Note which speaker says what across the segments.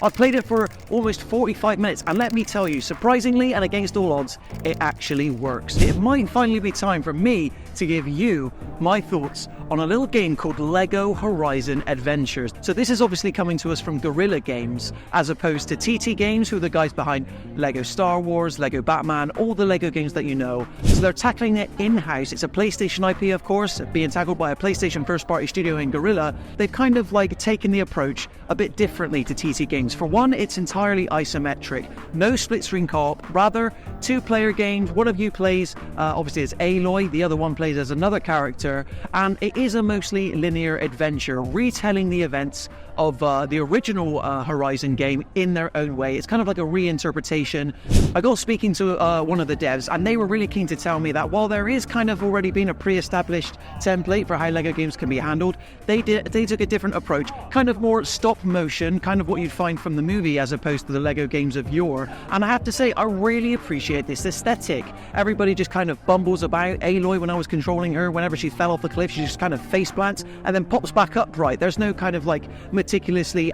Speaker 1: I've played it for almost 45 minutes, and let me tell you, surprisingly and against all odds, it actually works. It might finally be time for me to give you my thoughts on a little game called LEGO Horizon Adventures. So this is obviously coming to us from Guerilla Games, as opposed to TT Games, who are the guys behind LEGO Star Wars, LEGO Batman, all the LEGO games that you know. So they're tackling it in-house. It's a PlayStation IP, of course, being tackled by a PlayStation first-party studio in Guerilla. They've kind of like taken the approach a bit differently to TT Games. For one, it's entirely isometric. No split-screen co-op, rather two-player games. One of you plays, obviously as Aloy, the other one plays as another character, and it is a mostly linear adventure, retelling the events of the original Horizon game in their own way. It's kind of like a reinterpretation. I got speaking to one of the devs, and they were really keen to tell me that while there is kind of already been a pre-established template for how LEGO games can be handled, they took a different approach, kind of more stop motion, kind of what you'd find from the movie as opposed to the LEGO games of yore. And I have to say, I really appreciate this aesthetic. Everybody just kind of bumbles about. Aloy, when I was controlling her, whenever she fell off the cliff, she just kind of face plants and then pops back upright. There's no kind of like meticulously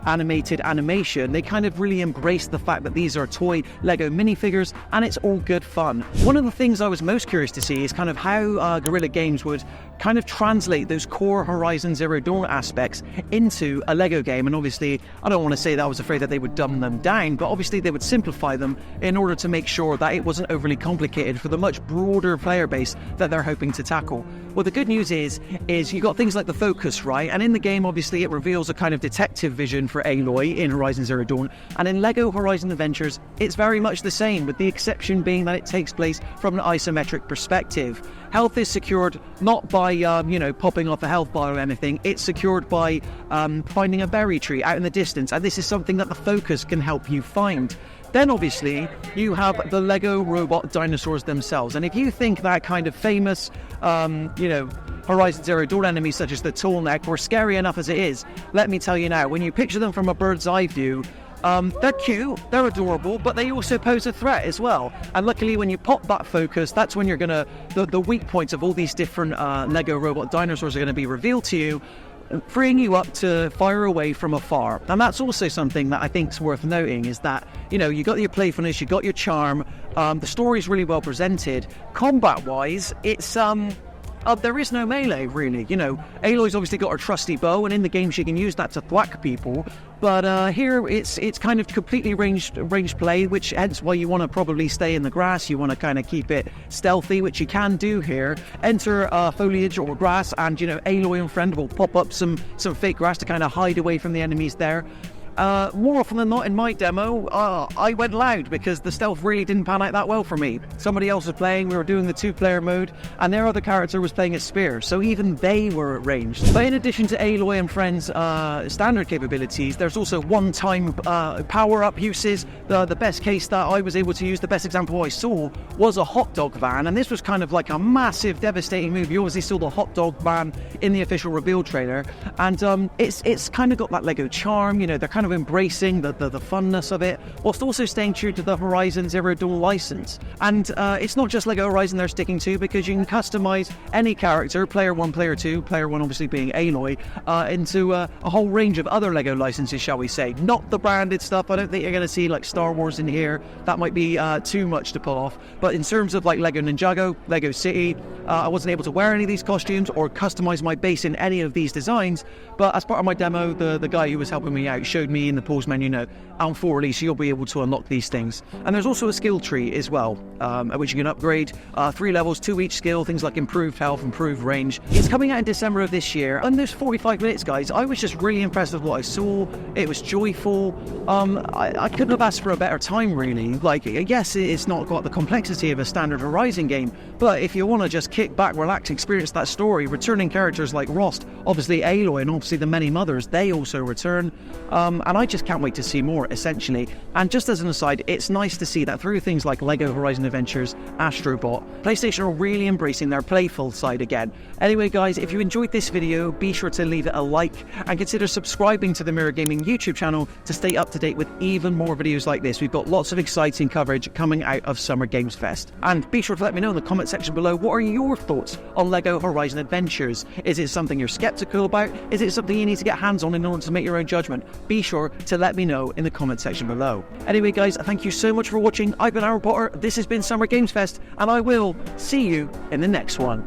Speaker 1: animated animation. They kind of really embrace the fact that these are toy LEGO minifigures, and it's all good fun. One of the things I was most curious to see is kind of how Guerrilla Games would kind of translate those core Horizon Zero Dawn aspects into a LEGO game. And obviously, I don't want to say that I was afraid that they would dumb them down, but obviously they would simplify them in order to make sure that it wasn't overly complicated for the much broader player base that they're hoping to tackle. Well, the good news is you got things like the focus, right? And in the game, obviously, it reveals a kind of detective vision for Aloy in Horizon Zero Dawn. And in LEGO Horizon Adventures, it's very much the same, with the exception being that it takes place from an isometric perspective. Health is secured not by, popping off a health bar or anything. It's secured by finding a berry tree out in the distance. And this is something that the focus can help you find. Then obviously you have the LEGO robot dinosaurs themselves. And if you think that kind of famous, Horizon Zero Dawn enemies such as the tall neck were scary enough as it is, let me tell you now, when you picture them from a bird's eye view, they're cute, they're adorable, but they also pose a threat as well. And luckily when you pop that focus, that's when you're gonna, the weak points of all these different LEGO robot dinosaurs are gonna be revealed to you, freeing you up to fire away from afar. And that's also something that I think is worth noting, is that, you got your playfulness, you got your charm, the story's really well presented. Combat-wise, it's, there is no melee, really. Aloy's obviously got her trusty bow, and in the game she can use that to thwack people. But here it's kind of completely ranged play, which hence why you want to probably stay in the grass. You want to kind of keep it stealthy, which you can do here. Enter foliage or grass, and Aloy and friend will pop up some fake grass to kind of hide away from the enemies there. More often than not in my demo, I went loud because the stealth really didn't pan out that well for me. Somebody else was playing, we were doing the two-player mode, and their other character was playing a spear, so even they were at range. But in addition to Aloy and friends' standard capabilities, there's also one-time power-up uses. The best case that I was able to use, the best example I saw, was a hot dog van, and this was kind of like a massive, devastating move. You obviously saw the hot dog van in the official reveal trailer, and it's kind of got that LEGO charm. They're kind of embracing the funness of it, whilst also staying true to the Horizon Zero Dawn license. And it's not just LEGO Horizon they're sticking to, because you can customize any character, player 1, player 2, player 1 obviously being Aloy, into a whole range of other LEGO licenses, shall we say. Not the branded stuff. I don't think you're going to see like Star Wars in here. That might be too much to pull off. But in terms of like LEGO Ninjago, LEGO City, I wasn't able to wear any of these costumes or customize my base in any of these designs. But as part of my demo, the guy who was helping me out showed me in the pause menu note, and for release you'll be able to unlock these things. And there's also a skill tree as well, at which you can upgrade 3 levels to each skill, things like improved health, improved range. It's coming out in December of this year, and those 45 minutes, guys, I was just really impressed with what I saw. It was joyful. I couldn't have asked for a better time, really. Like, yes, it's not got the complexity of a standard Horizon game, but if you want to just kick back, relax, experience that story, returning characters like Rost, obviously Aloy, and obviously the many mothers, they also return, and I just can't wait to see more, essentially. And just as an aside, it's nice to see that through things like LEGO Horizon Adventures, Astrobot, PlayStation are really embracing their playful side again. Anyway, guys, if you enjoyed this video, be sure to leave it a like and consider subscribing to the Mirror Gaming YouTube channel to stay up to date with even more videos like this. We've got lots of exciting coverage coming out of Summer Games Fest. And be sure to let me know in the comment section below, what are your thoughts on LEGO Horizon Adventures? Is it something you're skeptical about? Is it something you need to get hands on in order to make your own judgment? Be sure sure to let me know in the comment section below. Anyway guys, thank you so much for watching. I've been Aaron Potter, this has been Summer Games Fest, and I will see you in the next one.